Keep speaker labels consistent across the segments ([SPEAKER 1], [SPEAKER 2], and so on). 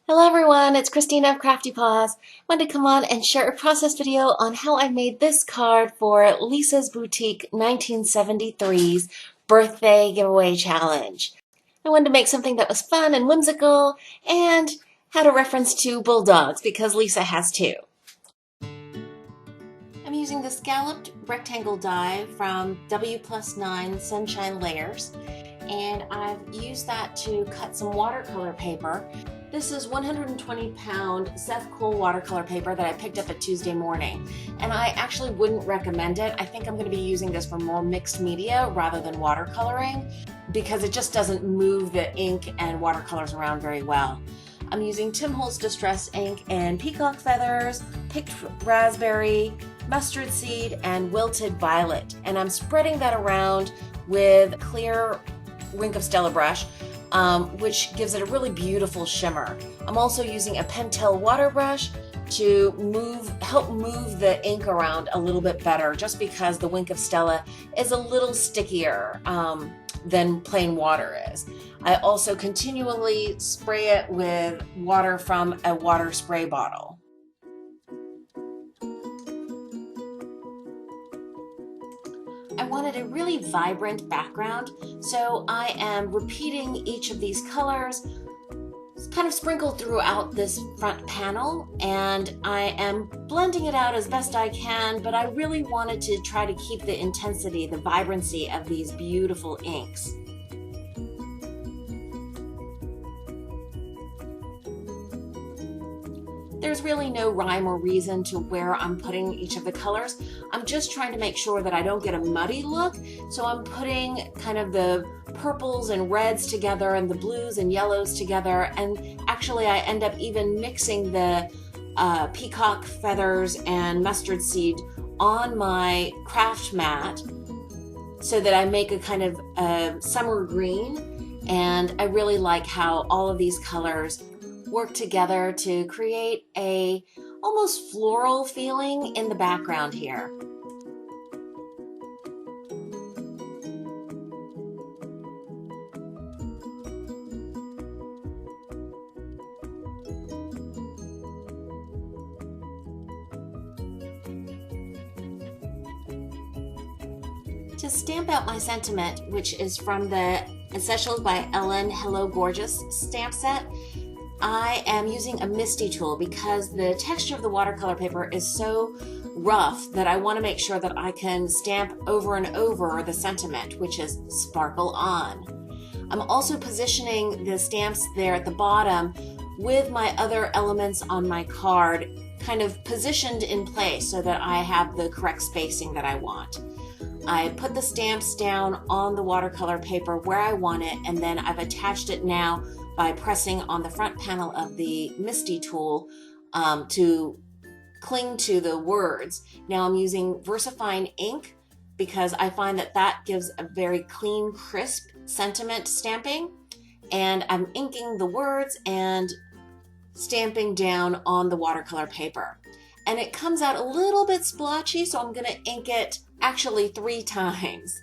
[SPEAKER 1] Hello everyone, it's Christina of CraftyPaws. I wanted to come on and share a process video on how I made this card for Lisa's Boutique 1973's birthday giveaway challenge. I wanted to make something that was fun and whimsical and had a reference to bulldogs because Lisa has two. I'm using the scalloped rectangle die from W+9 Sunshine Layers, and I've used that to cut some watercolor paper. This is 120-pound Seth Cole watercolor paper that I picked up at Tuesday morning, and I actually wouldn't recommend it. I think I'm going to be using this for more mixed media rather than watercoloring because it just doesn't move the ink and watercolors around very well. I'm using Tim Holtz Distress ink and peacock feathers, picked raspberry, mustard seed, and wilted violet, and I'm spreading that around with clear Wink of Stella brush, which gives it a really beautiful shimmer. I'm also using a Pentel water brush to help move the ink around a little bit better, just because the Wink of Stella is a little stickier than plain water is. I also continually spray it with water from a water spray bottle. I wanted a really vibrant background, so I am repeating each of these colors kind of sprinkled throughout this front panel, and I am blending it out as best I can, but I really wanted to try to keep the intensity, the vibrancy of these beautiful inks. There's really no rhyme or reason to where I'm putting each of the colors. I'm just trying to make sure that I don't get a muddy look, so I'm putting kind of the purples and reds together and the blues and yellows together, and actually I end up even mixing the peacock feathers and mustard seed on my craft mat so that I make a kind of summer green, and I really like how all of these colors work together to create a almost floral feeling in the background here. To stamp out my sentiment, which is from the Essentials by Ellen Hello Gorgeous stamp set, I am using a Misty tool because the texture of the watercolor paper is so rough that I want to make sure that I can stamp over and over the sentiment, which is sparkle on. I'm also positioning the stamps there at the bottom with my other elements on my card kind of positioned in place so that I have the correct spacing that I want. I put the stamps down on the watercolor paper where I want it, and then I've attached it now by pressing on the front panel of the Misty tool to cling to the words. Now I'm using VersaFine ink because I find that that gives a very clean, crisp sentiment stamping, and I'm inking the words and stamping down on the watercolor paper. And it comes out a little bit splotchy, so I'm going to ink it actually 3 times.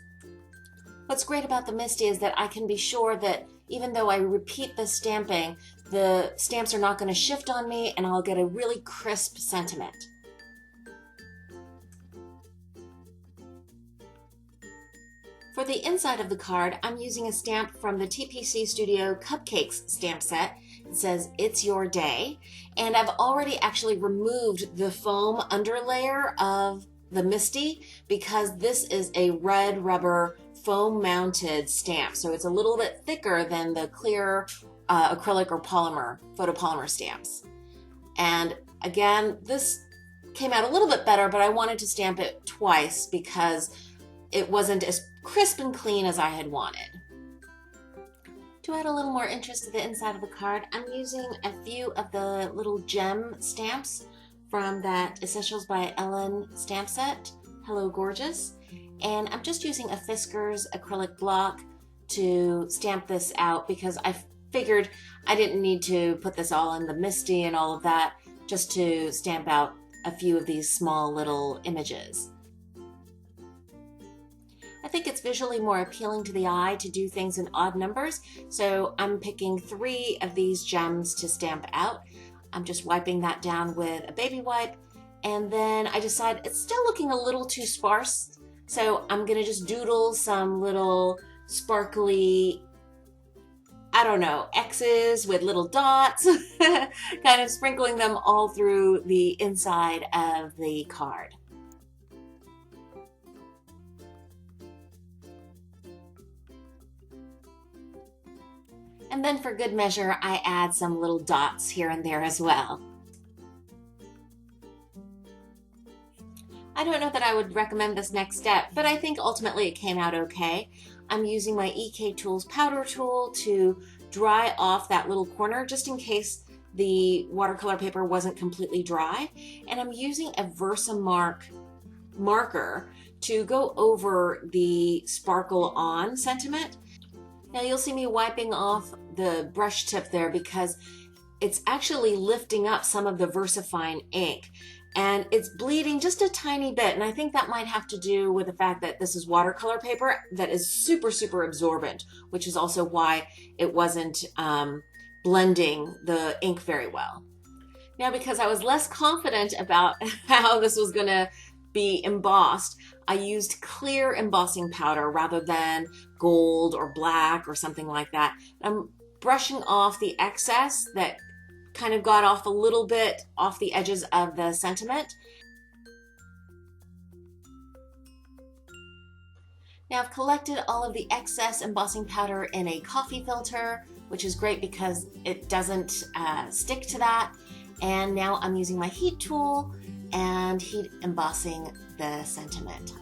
[SPEAKER 1] What's great about the Misty is that I can be sure that even though I repeat the stamping, the stamps are not going to shift on me, and I'll get a really crisp sentiment. For the inside of the card, I'm using a stamp from the TPC Studio Cupcakes stamp set. It says, "It's Your Day," and I've already actually removed the foam underlayer of the Misty because this is a red rubber foam mounted stamp, so it's a little bit thicker than the clear acrylic or polymer, photopolymer stamps. And again, this came out a little bit better, but I wanted to stamp it twice because it wasn't as crisp and clean as I had wanted. To add a little more interest to the inside of the card, I'm using a few of the little gem stamps from that Essentials by Ellen stamp set, Hello Gorgeous, and I'm just using a Fiskars acrylic block to stamp this out because I figured I didn't need to put this all in the Misty and all of that, just to stamp out a few of these small little images. I think it's visually more appealing to the eye to do things in odd numbers, so I'm picking 3 of these gems to stamp out. I'm just wiping that down with a baby wipe, and then I decide it's still looking a little too sparse, so I'm gonna just doodle some little sparkly, I don't know, X's with little dots, kind of sprinkling them all through the inside of the card. And then for good measure, I add some little dots here and there as well. I don't know that I would recommend this next step, but I think ultimately it came out okay. I'm using my EK Tools powder tool to dry off that little corner just in case the watercolor paper wasn't completely dry. And I'm using a Versamark marker to go over the sparkle on sentiment. Now you'll see me wiping off the brush tip there because it's actually lifting up some of the VersaFine ink and it's bleeding just a tiny bit, and I think that might have to do with the fact that this is watercolor paper that is super absorbent, which is also why it wasn't blending the ink very well. Now, because I was less confident about how this was gonna be embossed, I used clear embossing powder rather than gold or black or something like that. I'm brushing off the excess that kind of got off a little bit off the edges of the sentiment. Now I've collected all of the excess embossing powder in a coffee filter, which is great because it doesn't stick to that. And now I'm using my heat tool and heat embossing the sentiment.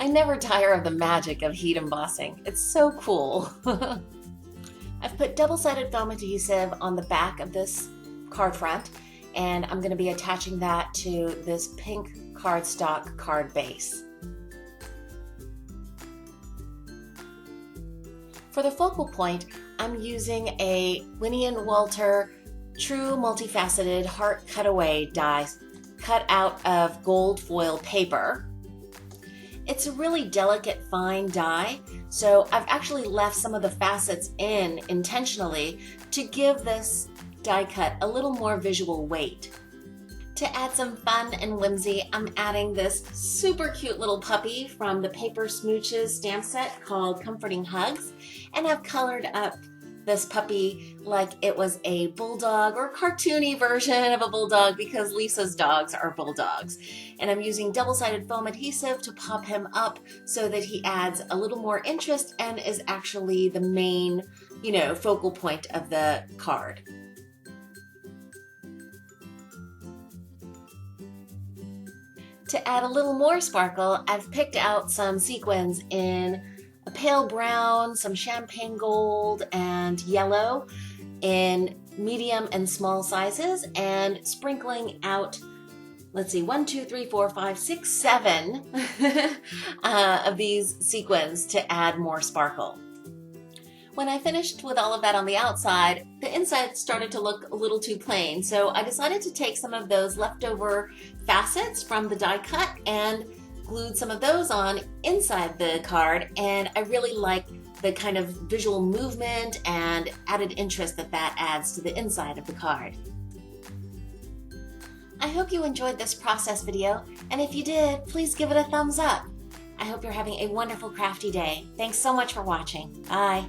[SPEAKER 1] I never tire of the magic of heat embossing. It's so cool. I've put double-sided foam adhesive on the back of this card front, and I'm going to be attaching that to this pink cardstock card base. For the focal point, I'm using a Winnie & Walter True Multifaceted Heart Cutaway die cut out of gold foil paper. It's a really delicate, fine die, so I've actually left some of the facets in intentionally to give this die cut a little more visual weight. To add some fun and whimsy, I'm adding this super cute little puppy from the Paper Smooches stamp set called Comforting Hugs, and I've colored up this puppy like it was a bulldog or cartoony version of a bulldog because Lisa's dogs are bulldogs. And I'm using double-sided foam adhesive to pop him up so that he adds a little more interest and is actually the main, focal point of the card. To add a little more sparkle, I've picked out some sequins in a pale brown, some champagne gold, and yellow in medium and small sizes, and sprinkling out, let's see, 1, 2, 3, 4, 5, 6, 7 of these sequins to add more sparkle. When I finished with all of that on the outside, the inside started to look a little too plain, so I decided to take some of those leftover facets from the die cut and glued some of those on inside the card, and I really like the kind of visual movement and added interest that adds to the inside of the card. I hope you enjoyed this process video, and if you did, please give it a thumbs up. I hope you're having a wonderful crafty day. Thanks so much for watching. Bye.